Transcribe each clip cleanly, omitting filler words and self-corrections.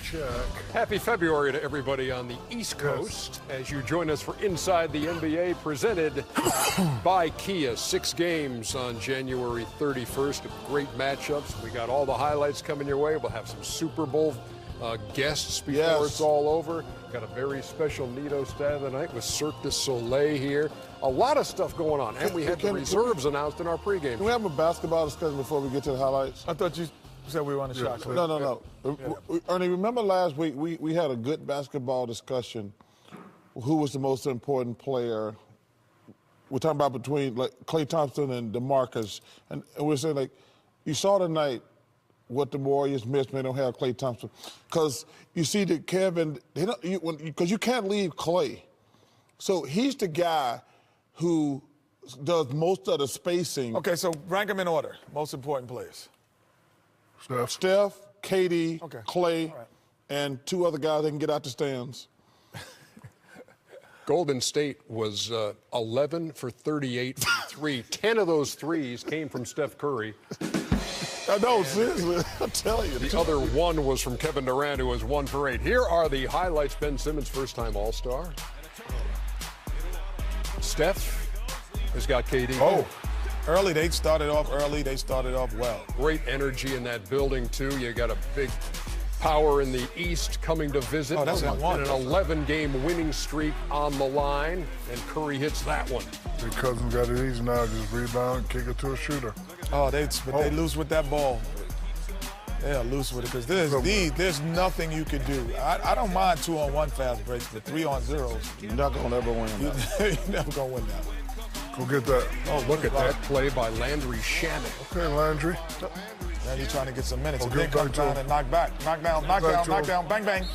check. Happy February to everybody on the East Coast as you join us for Inside the NBA presented by Kia. 6 games on January 31st of great matchups. We got all the highlights coming your way. We'll have some Super Bowl guests before it's all over. Got a very special Nido stat of the night with Cirque du Soleil here. A lot of stuff going on. And we had the reserves announced in our pregame. Can we have a basketball discussion before we get to the highlights? I thought you said we were on the shot clock. No. Ernie, remember last week we had a good basketball discussion. Who was the most important player? We're talking about between like Klay Thompson and DeMarcus. And we're saying, like, you saw tonight what the Warriors missed when they don't have Klay Thompson. Because you see that Kevin, because you can't leave Klay. So he's the guy who does most of the spacing. Okay, so rank them in order. Most important players. Steph, KD, Klay, right, and 2 other guys that can get out the stands. Golden State was 11 for 38 from 3. 10 of those threes came from Steph Curry. I know, seriously, I tell you. The other one was from Kevin Durant, who was 1 for 8. Here are the highlights. Ben Simmons, first-time All-Star. Steph has got KD. Oh, early. They started off early. They started off well. Great energy in that building, too. You got a big power in the East coming to visit. Oh, that's and an 11-game winning streak on the line, and Curry hits that one. Big Cousins got it easy now. Just rebound, kick it to a shooter. Oh, they loose with that ball. They're loose with it because there's nothing you can do. I don't mind 2-on-1 fast breaks, but 3-on-0s. You're not going to ever win that. You're never going to win that one. Go get that. Oh, look at that play by Landry Shamet. Okay, Landry. Now you're trying to get some minutes. Oh, And then come down and knock back. Knock down, bang, bang.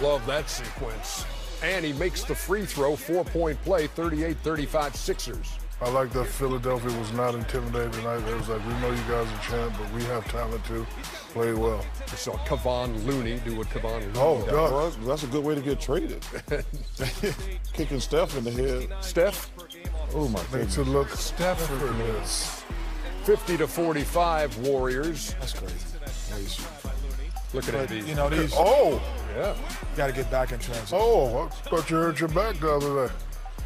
Love that sequence. And he makes the free throw, 4-point play, 38-35 Sixers. I like that Philadelphia was not intimidated tonight. It was like, we know you guys are champ, but we have talent too. Play well. I saw Kevon Looney do what Kevon Looney does. Well, that's a good way to get traded. Kicking Steph in the head. Steph? Oh, my Makes goodness. it look effortless. 50-45 Warriors. That's crazy. Look at it. You know, these. Oh! Yeah. You got to get back in transition. Oh, I thought you hurt your back the other day.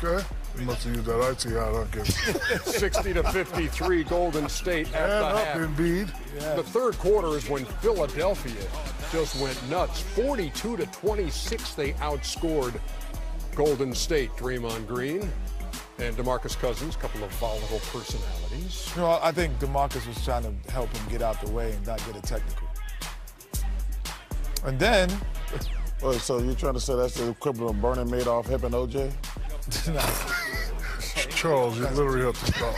Okay. You must have used that icy hot, huh, Kevin? 60-53 Golden State at And the up, half. indeed. The third quarter is when Philadelphia just went nuts. 42-26 they outscored Golden State. Draymond Green and DeMarcus Cousins, a couple of volatile personalities. You know, I think DeMarcus was trying to help him get out the way and not get a technical. And then... Wait, so you're trying to say that's the equivalent of Bernie Madoff helping OJ? Charles, you literally have to stop.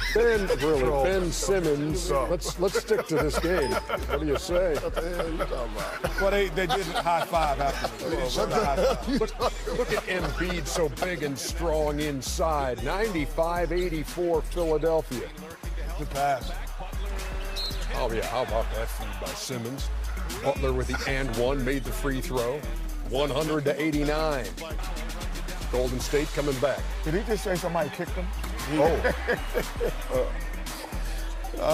Ben Simmons. Let's stick to this game. What do you say? What the hell are you talking about? Well, they did high five afterwards. Look at Embiid, so big and strong inside. 95-84 Philadelphia. Good pass. Oh, yeah, how about that feed by Simmons? Butler with the and one, made the free throw. 100-89. Golden State coming back. Did he just say somebody kicked him? Oh.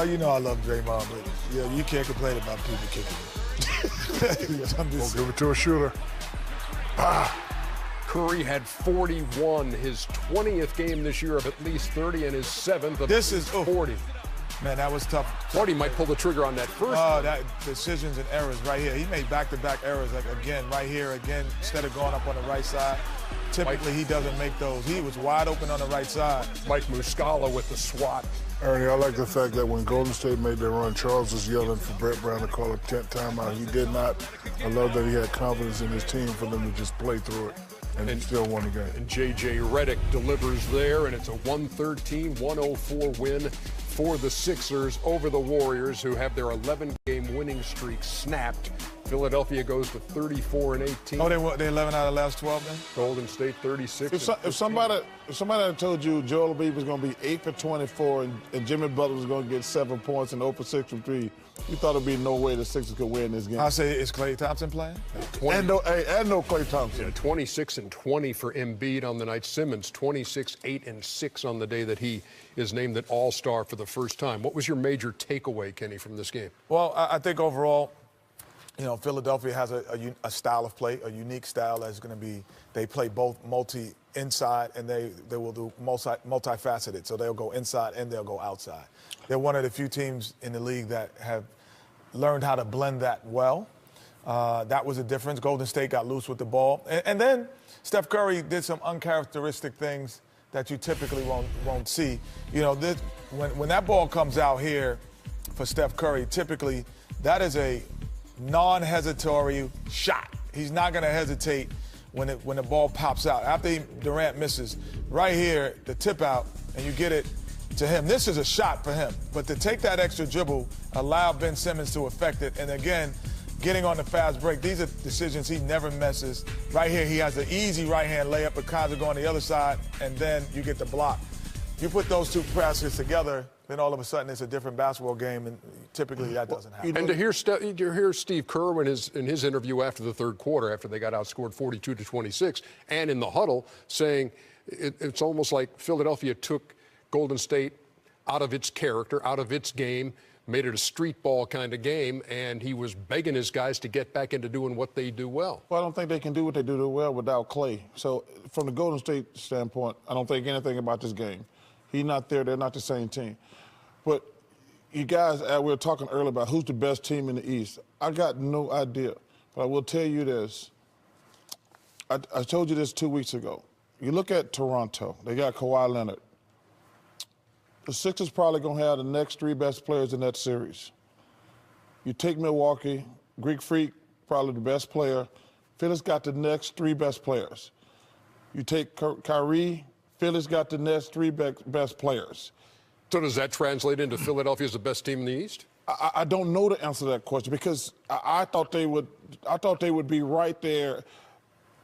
You know I love Draymond, but yeah, you can't complain about people kicking him. I'm just Give it to a shooter. Curry had 41, his 20th game this year of at least 30, and his 7th of 40. Man, that was tough. Thought he might pull the trigger on that first. That decisions and errors right here. He made back-to-back errors, like again, right here, again, instead of going up on the right side. Typically, he doesn't make those. He was wide open on the right side. Mike Muscala with the swat. Ernie, I like the fact that when Golden State made their run, Charles was yelling for Brett Brown to call a 10th timeout. He did not. I love that he had confidence in his team for them to just play through it, and still won the game. And J.J. Redick delivers there, and it's a 113-104 win for the Sixers over the Warriors, who have their 11-game winning streak snapped. Philadelphia goes to 34-18. Oh, they 11 out of the last 12 then? Golden State 36. If somebody had told you Joel Embiid was going to be 8 for 24 and Jimmy Butler was going to get 7 points and 0 for 6 from 3, you thought there'd be no way the Sixers could win this game. I say, is Klay Thompson playing? And no Klay Thompson. Yeah, 26 and 20 for Embiid on the night. Simmons 26, 8 and 6 on the day that he is named an All-Star for the first time. What was your major takeaway, Kenny, from this game? Well, I think overall, You know, Philadelphia has a style of play, a unique style that's going to be, they play both inside and they will do multifaceted. So they'll go inside and they'll go outside. They're one of the few teams in the league that have learned how to blend that well. That was a difference. Golden State got loose with the ball. And then Steph Curry did some uncharacteristic things that you typically won't see. You know, when that ball comes out here for Steph Curry, typically that is a non-hesitatory shot. He's not going to hesitate when the ball pops out. After Durant misses, right here, the tip out, and you get it to him. This is a shot for him. But to take that extra dribble, allow Ben Simmons to affect it, and again, getting on the fast break, these are decisions he never misses. Right here, he has an easy right-hand layup, but Kaiser go on the other side, and then you get the block. You put those two passes together, then all of a sudden it's a different basketball game, and typically that doesn't happen. And to hear Steve Kerr in his interview after the third quarter, after they got outscored 42-26, and in the huddle, saying it's almost like Philadelphia took Golden State out of its character, out of its game, made it a street ball kind of game, and he was begging his guys to get back into doing what they do well. Well, I don't think they can do what they do well without Klay. So from the Golden State standpoint, I don't think anything about this game. He's not there. They're not the same team. But you guys, we were talking earlier about who's the best team in the East. I got no idea. But I will tell you this. I told you this 2 weeks ago. You look at Toronto. They got Kawhi Leonard. The Sixers probably going to have the next three best players in that series. You take Milwaukee, Greek Freak, probably the best player. Philly's got the next three best players. You take Kyrie, Philly's got the next three best players. So does that translate into Philadelphia as the best team in the East? I don't know the answer to that question because I thought they would be right there.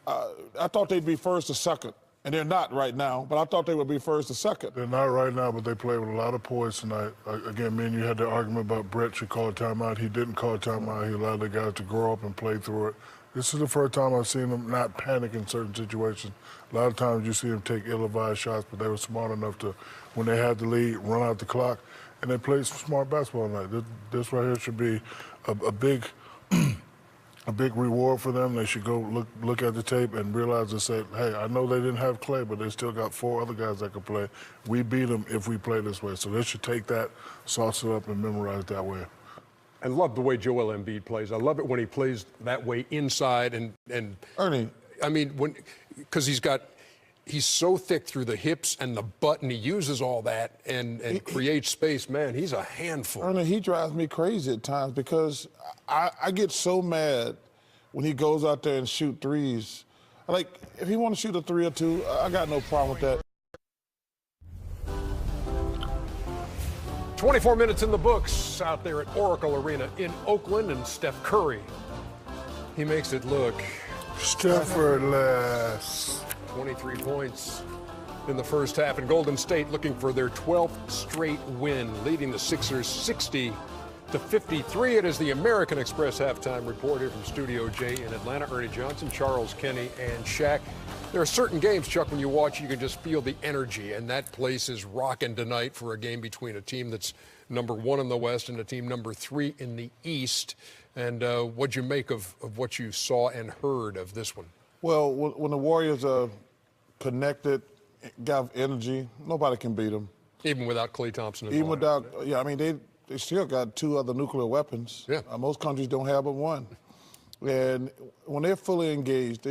I thought they'd be first or second. And they're not right now, but I thought they would be first or second. They're not right now, but they played with a lot of poise tonight. Again, me and you had the argument about Brett should call a timeout. He didn't call a timeout. He allowed the guys to grow up and play through it. This is the first time I've seen them not panic in certain situations. A lot of times you see them take ill-advised shots, but they were smart enough to, when they had the lead, run out the clock, and they played some smart basketball tonight. This right here should be a big a big reward for them. They should go look at the tape and realize and say, hey, I know they didn't have Klay, but they still got four other guys that could play. We beat them if we play this way. So they should take that, sauce it up, and memorize it that way. I love the way Joel Embiid plays. I love it when he plays that way inside and Ernie. I mean, because he's so thick through the hips and the butt, and he uses all that and creates space. Man, he's a handful. Ernie, he drives me crazy at times because I get so mad when he goes out there and shoot threes. Like, if he want to shoot a three or two, I got no problem with that. 24 minutes in the books out there at Oracle Arena in Oakland, and Steph Curry, he makes it look Steffordless. 23 points in the first half, and Golden State looking for their 12th straight win, leading the Sixers 60-53. It is the American Express halftime report here from Studio J in Atlanta. Ernie Johnson, Charles Kenny, and Shaq. There are certain games, Chuck, when you watch, you can just feel the energy, and that place is rocking tonight for a game between a team that's number 1 in the West and a team number 3 in the East. And what'd you make of what you saw and heard of this one? Well, when the Warriors are connected, got energy, nobody can beat them. Even without Klay Thompson involved. Even without, yeah, I mean, they still got 2 other nuclear weapons. Yeah. Most countries don't have but one. And when they're fully engaged,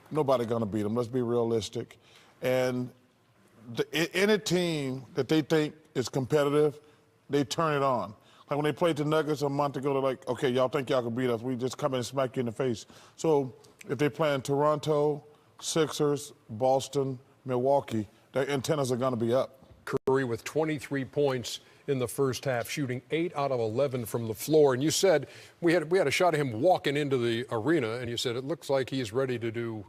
nobody going to beat them. Let's be realistic. And any team that they think is competitive, they turn it on. Like when they played the Nuggets a month ago, they're like, okay, y'all think y'all can beat us. We just come in and smack you in the face. So if they play in Toronto, Sixers, Boston, Milwaukee, their antennas are going to be up. Curry with 23 points in the first half, shooting 8 out of 11 from the floor. And you said we had a shot of him walking into the arena, and you said it looks like he's ready to do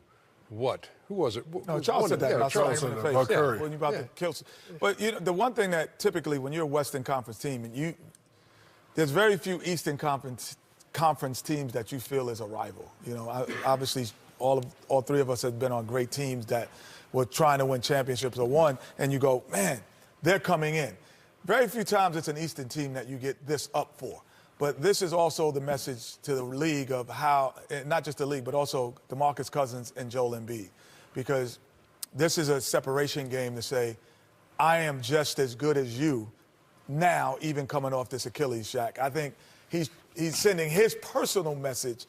what? Who was it? No, Charles said that. Yeah, Charles said that about Curry. When you're about to kill. But you know, the one thing that typically when you're a Western Conference team, and there's very few Eastern Conference teams that you feel is a rival. You know, obviously all 3 of us have been on great teams that were trying to win championships or won, and you go, man, they're coming in. Very few times it's an Eastern team that you get this up for. But this is also the message to the league of how, not just the league, but also DeMarcus Cousins and Joel Embiid. Because this is a separation game to say, I am just as good as you now, even coming off this Achilles, Shaq. I think he's sending his personal message,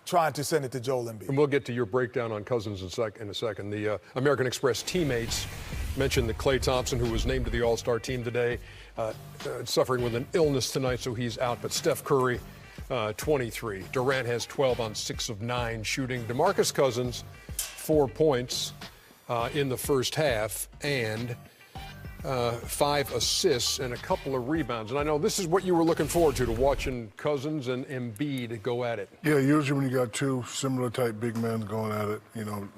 trying to send it to Joel Embiid. And we'll get to your breakdown on Cousins in a second. The American Express teammates mentioned that Klay Thompson, who was named to the All-Star team today, suffering with an illness tonight, so he's out. But Steph Curry, 23. Durant has 12 on 6 of 9 shooting. DeMarcus Cousins, 4 points in the first half, and 5 assists and a couple of rebounds. And I know this is what you were looking forward to watching Cousins and Embiid go at it. Yeah, usually when you got two similar type big men going at it,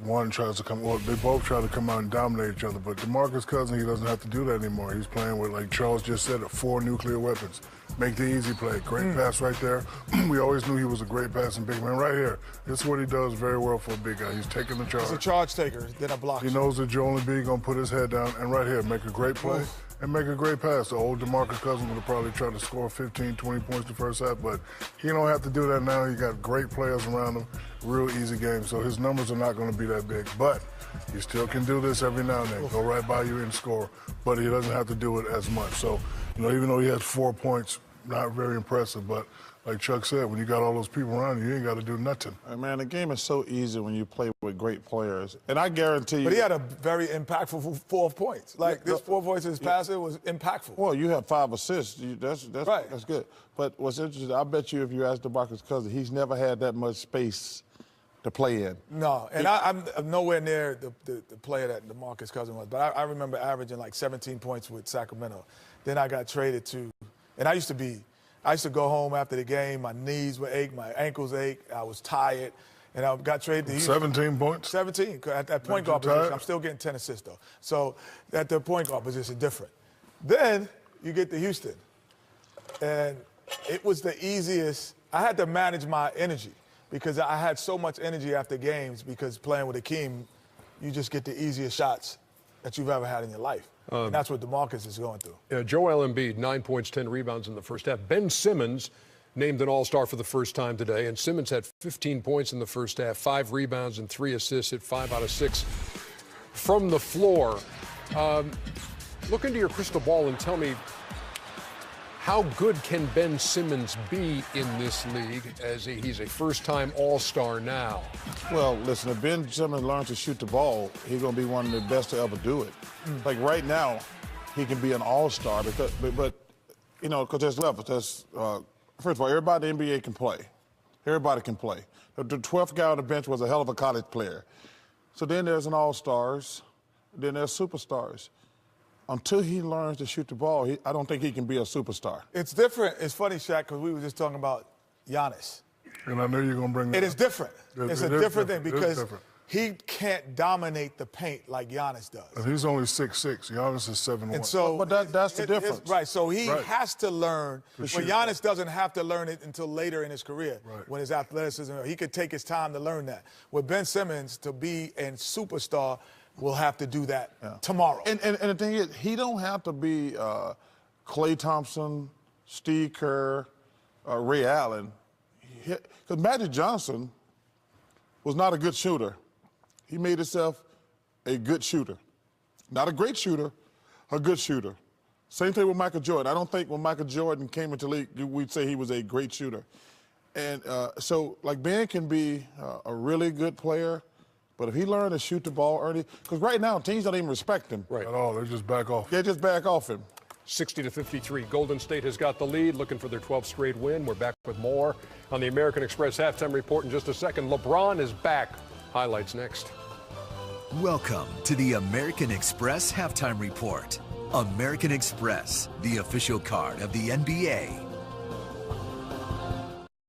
one tries to come, well, they both try to come out and dominate each other. But DeMarcus Cousins, he doesn't have to do that anymore. He's playing with, like Charles just said, 4 nuclear weapons. Make the easy play. Great pass right there. We always knew he was a great passing big man. Right here, this is what he does very well for a big guy. He's taking the charge. He's a charge taker, then a blocker. He knows that Joel Embiid going to put his head down, and right here, make a great play and make a great pass. The old DeMarcus Cousins would have probably tried to score 15, 20 points the first half, but he don't have to do that now. He got great players around him, real easy game, so his numbers are not going to be that big. But he still can do this every now and then, go right by you and score, but he doesn't have to do it as much. So, even though he has 4 points, not very impressive, but like Chuck said, when you got all those people around you, you ain't got to do nothing. Man, the game is so easy when you play with great players. And I guarantee you... But he had a very impactful 4 points. Like, this 4 points in his passer was impactful. Well, you have 5 assists. That's right. That's good. But what's interesting, I bet you if you ask DeMarcus Cousins, he's never had that much space to play in. No, and I'm nowhere near the player that DeMarcus Cousins was. But I remember averaging like 17 points with Sacramento. Then I got traded to... And I used to go home after the game, my knees would ache, my ankles ache, I was tired, and I got traded to Houston. 17 points? 17, at that point guard position. I'm still getting 10 assists, though. So at the point guard position, different. Then you get to Houston, and it was the easiest. I had to manage my energy because I had so much energy after games because playing with Akeem, you just get the easiest shots that you've ever had in your life. And that's what DeMarcus is going through. Joel Embiid, 9 points, 10 rebounds in the first half. Ben Simmons named an All-Star for the first time today, and Simmons had 15 points in the first half, 5 rebounds and 3 assists, hit 5 out of 6 from the floor. Look into your crystal ball and tell me, how good can Ben Simmons be in this league as he's a first-time All-Star now? Well, listen, if Ben Simmons learns to shoot the ball, he's going to be one of the best to ever do it. Like right now, he can be an All-Star, but because there's levels. There's, first of all, everybody in the NBA can play. Everybody can play. The 12th guy on the bench was a hell of a college player. So then there's an All-Stars, then there's superstars. Until he learns to shoot the ball, I don't think he can be a superstar. It's different. It's funny, Shaq, because we were just talking about Giannis. And I knew you were going to bring that It is different. It's a different thing because different. He can't dominate the paint like Giannis does. And he's only 6'6". Giannis is 7'1". And so, but that's the difference. Right, so he has to learn. But Giannis doesn't have to learn it until later in his career when his athleticism, he could take his time to learn that. With Ben Simmons, to be a superstar, will have to do that tomorrow. And the thing is, he don't have to be Klay Thompson, Steve Kerr, Ray Allen. Because Magic Johnson was not a good shooter. He made himself a good shooter. Not a great shooter, a good shooter. Same thing with Michael Jordan. I don't think when Michael Jordan came into the league, we'd say he was a great shooter. And so, like, Ben can be a really good player, but if he learned to shoot the ball early, because right now teams don't even respect him. Right. At all. They just back off. They just back off him. 60-53. Golden State has got the lead, looking for their 12th straight win. We're back with more on the American Express halftime report in just a second. LeBron is back. Highlights next. Welcome to the American Express halftime report. American Express, the official card of the NBA.